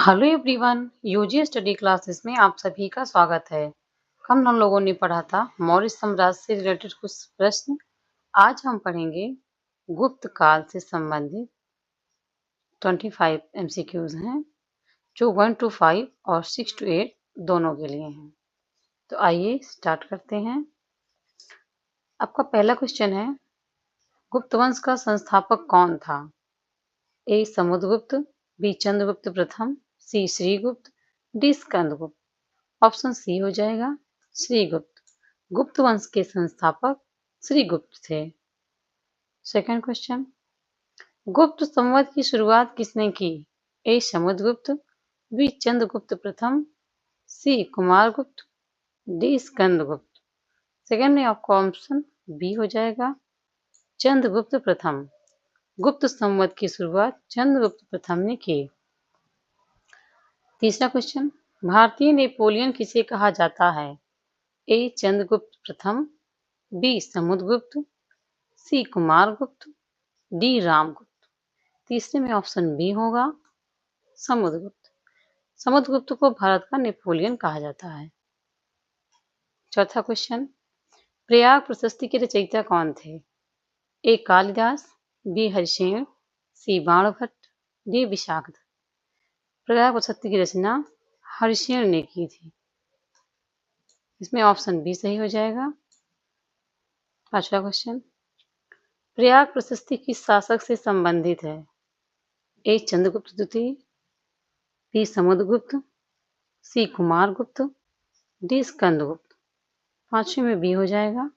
Hello everyone, UG study classes में आप सभी का स्वागत है। हम लोगों ने पढ़ा था मौर्य साम्राज्य से रिलेटेड कुछ प्रश्न। आज हम पढ़ेंगे गुप्त काल से संबंधित 25 एमसीक्यूज हैं, जो 1 to 5 और 6 to 8 दोनों के लिए हैं। तो आइए स्टार्ट करते हैं। आपका पहला क्वेश्चन है, गुप्त वंश का संस्थापक कौन था? ए समुद्रगुप्त, बी चंद्रगुप्त प्रथम, C Srigupta, D Skandagupta. Option C हो जाएगा श्रीगुप्त। गुप्त वंश के संस्थापक श्रीगुप्त थे। सेकंड क्वेश्चन, गुप्त संवत की शुरुआत किसने की? ए समुद्रगुप्त, बी चंद्रगुप्त प्रथम, सी कुमारगुप्त, डी स्कंदगुप्त। सेकंड में आपको ऑप्शन बी हो जाएगा चंद्रगुप्त प्रथम। गुप्त संवत की शुरुआत चंद्रगुप्त प्रथम ने की। तीसरा क्वेश्चन, भारतीय नेपोलियन किसे कहा जाता है? ए चंद्रगुप्त प्रथम, बी समुद्रगुप्त, सी कुमारगुप्त, डी रामगुप्त। तीसरे में ऑप्शन बी होगा समुद्रगुप्त। समुद्रगुप्त को भारत का नेपोलियन कहा जाता है। चौथा क्वेश्चन, प्रयाग प्रशस्ति के रचयिता कौन थे? ए कालिदास, बी हरिशेन, सी बाणभट्ट, डी विशाखदत्त। प्रयाग प्रशस्ति की रचना हरिशेन ने की थी। इसमें ऑप्शन बी सही हो जाएगा। पांचवा क्वेश्चन, प्रयाग प्रशस्ति किस शासक से संबंधित है? ए चंद्रगुप्त द्वितीय, बी समुद्रगुप्त, सी कुमारगुप्त, डी स्कंदगुप्त। पांचवे में बी हो जाएगा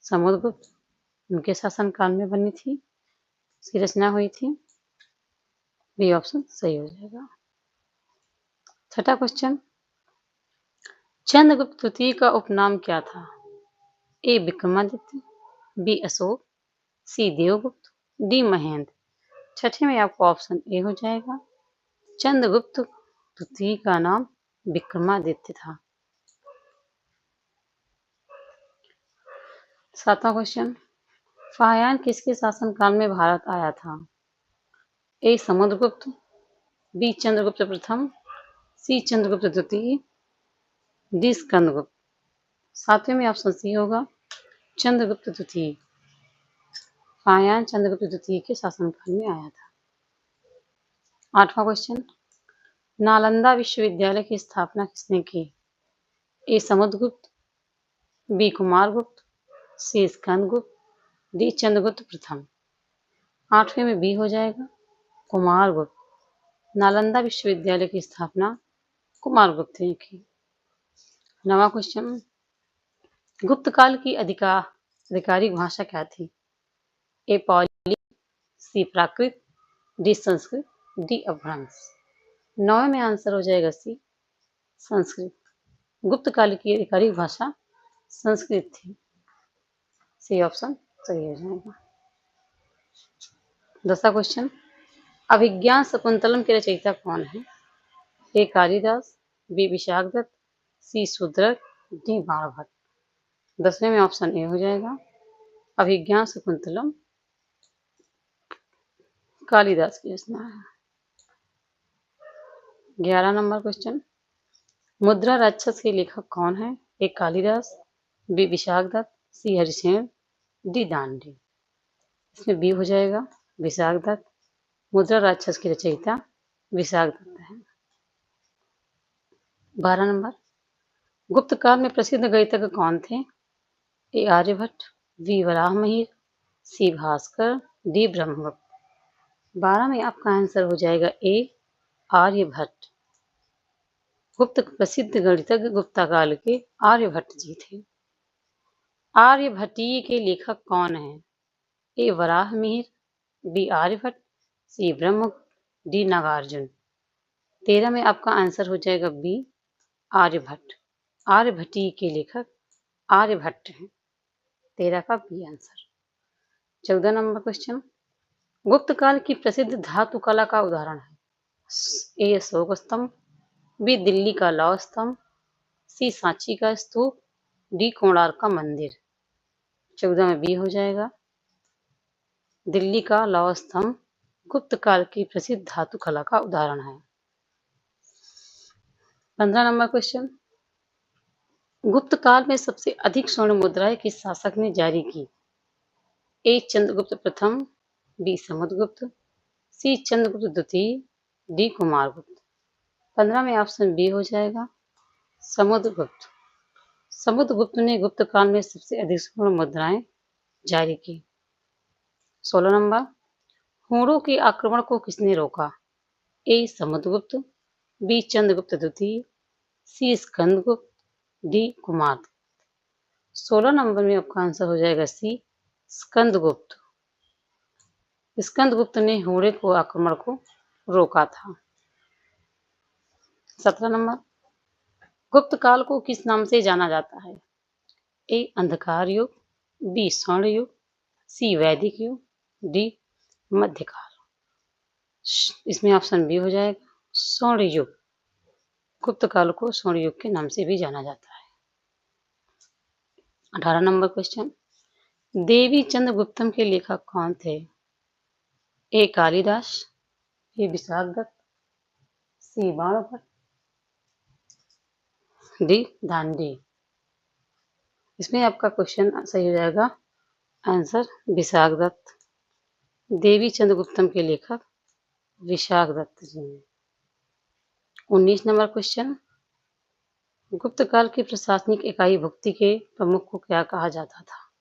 समुद्रगुप्त। उनके शासनकाल में बनी थी, इसकी रचना हुई थी। बी ऑप्शन सही हो जाएगा। छठा क्वेश्चन, चंद्रगुप्त द्वितीय का उपनाम क्या था? ए विक्रमादित्य, बी अशोक, सी देवगुप्त, डी महेंद्र। छठे में आपको ऑप्शन ए हो जाएगा चंद्रगुप्त द्वितीय का नाम विक्रमादित्य था। सातवां क्वेश्चन, फाहियान किसके शासनकाल में भारत आया था? ए समुद्रगुप्त, बी चंद्रगुप्त प्रथम, सी चंद्रगुप्त द्वितीय, डी स्कंदगुप्त। सातवें में ऑप्शन सी होगा चंद्रगुप्त द्वितीय। फाहियान चंद्रगुप्त द्वितीय के शासनकाल में आया था। आठवां क्वेश्चन, नालंदा विश्वविद्यालय की स्थापना किसने की? ए समुद्रगुप्त, बी कुमारगुप्त, सी स्कंदगुप्त, डी चंद्रगुप्त प्रथम। आठवें में बी हो जाएगा कुमारगुप्त। नालंदा विश्वविद्यालय की स्थापना कुमारगुप्त ने की। नवा क्वेश्चन, गुप्त काल की आधिकारिक भाषा क्या थी? ए पाली, सी प्राकृत, डी संस्कृत, डी अपभ्रंश। नौवें में आंसर हो जाएगा सी संस्कृत। गुप्त काल की आधिकारिक भाषा संस्कृत थी। सी ऑप्शन सही हो जाएगा। 10वां क्वेश्चन, अभिज्ञान शकुंतलम के रचयिता कौन है? ए कालिदास, बी विशाखदत्त, सी शूद्रक, डी बाणभट्ट। 10वें में ऑप्शन ए हो जाएगा अभिज्ञान शकुंतलम कालिदास की रचना है। 11 नंबर क्वेश्चन, मुद्रा राक्षस के लेखक कौन है? ए कालिदास, बी विशाखदत्त, सी हरिसेन, डी दांडी। इसमें बी हो जाएगा विशाखदत्त। मुद्रा राक्षस की रचयिता विशाखदत्त है। 12 नंबर, गुप्त काल में प्रसिद्ध गणितज्ञ कौन थे? ए आर्यभट्ट, बी वराहमिहिर, सी भास्कर, डी ब्रह्मगुप्त। 12 में आपका आंसर हो जाएगा ए आर्यभट्ट। गुप्त प्रसिद्ध गणितज्ञ गुप्ता काल के आर्यभट्ट जी थे। आर्यभट्टीय के लेखक कौन हैं? ए वराहमिहिर, बी आर्यभट्ट, सी ब्रह्मगुप्त, डी नागार्जुन। 13 में आपका आंसर हो जाएगा बी आर्यभट्ट। आर्यभट्टीय के लेखक आर्यभट्ट हैं। 13 का बी आंसर। 14 नंबर क्वेश्चन, गुप्त काल की प्रसिद्ध धातु कला का उदाहरण है? ए अशोक स्तंभ, बी दिल्ली का लौह स्तंभ, सी सांची का स्तूप, डी कोणार्क का मंदिर। 14 में बी हो जाएगा दिल्ली का लौह स्तंभ गुप्त काल की प्रसिद्ध धातु कला का उदाहरण है। 15 नंबर क्वेश्चन, गुप्त काल में सबसे अधिक स्वर्ण मुद्राएं किस शासक ने जारी की? ए चंद्रगुप्त प्रथम, बी समुद्रगुप्त, सी चंद्रगुप्त द्वितीय, डी कुमारगुप्त। 15 में ऑप्शन बी हो जाएगा समुद्रगुप्त। समुद्रगुप्त ने गुप्त काल में सबसे अधिक स्वर्ण मुद्राएं जारी की। 16 नंबर, हूणों के आक्रमण को किसने रोका? ए समुद्रगुप्त, बी चंद्रगुप्त द्वितीय, सी स्कंदगुप्त, डी कुमारगुप्त। 16 नंबर में आपका आंसर हो जाएगा सी स्कंदगुप्त। स्कंदगुप्त ने हूणे को आक्रमण को रोका था। 17 नंबर, गुप्त काल को किस नाम से जाना जाता है? ए अंधकार युग, बी स्वर्ण युग, सी वैदिक युग, डी मध्यकाल। इसमें ऑप्शन बी हो जाएगा स्वर्ण युग। गुप्त काल को स्वर्ण युग के नाम से भी जाना जाता है। 18 नंबर क्वेश्चन, देवी चंद्रगुप्तम के लेखक कौन थे? ए कालिदास, बी विशाखदत्त, सी बाणभट्ट, डी दांडी। इसमें आपका क्वेश्चन सही हो जाएगा आंसर विशाखदत्त। देवी चंद्रगुप्तम के लेखक विशाखदत्त जी हैं। 19 नंबर क्वेश्चन, गुप्त काल की प्रशासनिक इकाई भुक्ति के प्रमुख को क्या कहा जाता था?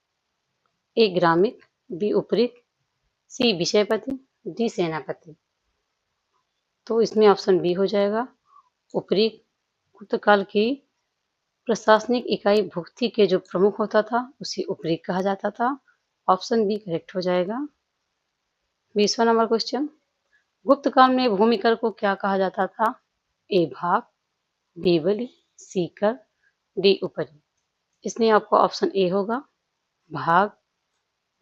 ए ग्रामिक, बी उपरीक, सी विषयपति, डी सेनापति। तो इसमें ऑप्शन बी हो जाएगा उपरीक। गुप्त काल की प्रशासनिक इकाई भुक्ति के जो प्रमुख होता था उसे उपरीक कहा जाता था। ऑप्शन बी करेक्ट हो जाएगा। 20वां नंबर क्वेश्चन, गुप्त काल में भूमिकर को क्या कहा जाता था? ए भाग, बी बलि, सी कर, डी उपरि। इसमें आपको ऑप्शन ए होगा भाग।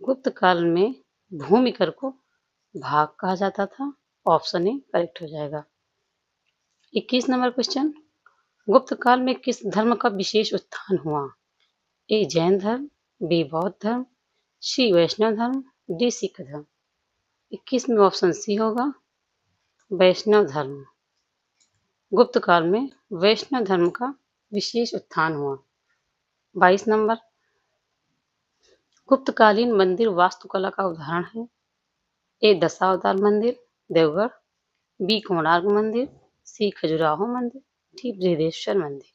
गुप्त काल में भूमिकर को भाग कहा जाता था। ऑप्शन ए करेक्ट हो जाएगा। 21 नंबर क्वेश्चन, गुप्त काल में किस धर्म का विशेष उत्थान हुआ? ए जैन धर्म, बी बौद्ध धर्म, सी वैष्णव धर्म, डी सिख धर्म। 21 में ऑप्शन सी होगा वैष्णव धर्म। गुप्त काल में वैष्णव धर्म का विशेष उत्थान हुआ। 22 नंबर, गुप्तकालीन मंदिर वास्तुकला का उदाहरण है? ए दशावतार मंदिर देवगढ़, बी कोणार्क मंदिर, सी खजुराहो मंदिर, डी बृहदेश्वर मंदिर।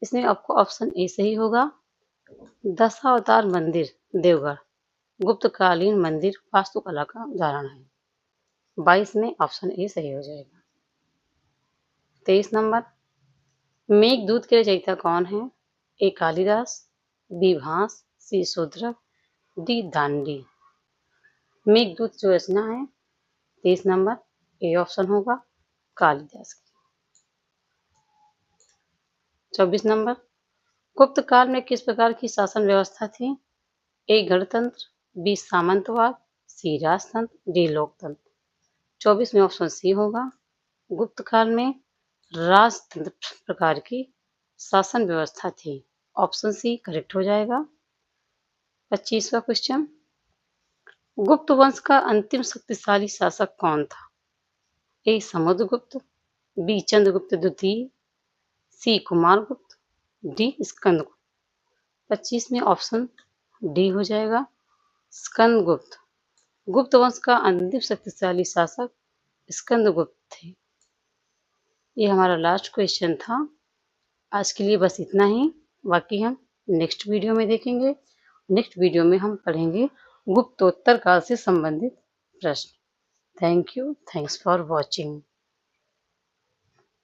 इसमें आपको ऑप्शन ए सही होगा दशावतार मंदिर देवगढ़ गुप्तकालीन मंदिर वास्तुकला का उदाहरण है। 22 में ऑप्शन ए सही हो जाएगा। 23 नंबर, मेघदूत के रचयिता कौन है? ए कालिदास, बी भास, सी शूद्रक, डी दांडी। मेघदूत जो रचना है 23 नंबर ए ऑप्शन होगा कालिदास की। 24 नंबर, गुप्त काल में किस प्रकार की शासन व्यवस्था थी? ए गणतंत्र, बी सामंतवाद, सी राजतंत्र, डी लोकतंत्र। 24 में ऑप्शन सी होगा गुप्त काल में राजतंत्र प्रकार की शासन व्यवस्था थी। ऑप्शन सी करेक्ट हो जाएगा। 25वां क्वेश्चन, गुप्त वंश का अंतिम शक्तिशाली शासक कौन था? ए समुद्रगुप्त, बी चंद्रगुप्त द्वितीय, सी कुमारगुप्त, डी स्कंदगुप्त। 25 में ऑप्शन डी हो जाएगा स्कंदगुप्त। गुप्त वंश का अंतिम शक्तिशाली शासक स्कंदगुप्त थे। ये हमारा लास्ट क्वेश्चन था। आज के लिए बस इतना ही, बाकी हम नेक्स्ट वीडियो में देखेंगे। नेक्स्ट वीडियो में हम पढ़ेंगे गुप्तोत्तर काल से संबंधित प्रश्न। Thank you, thanks for watching.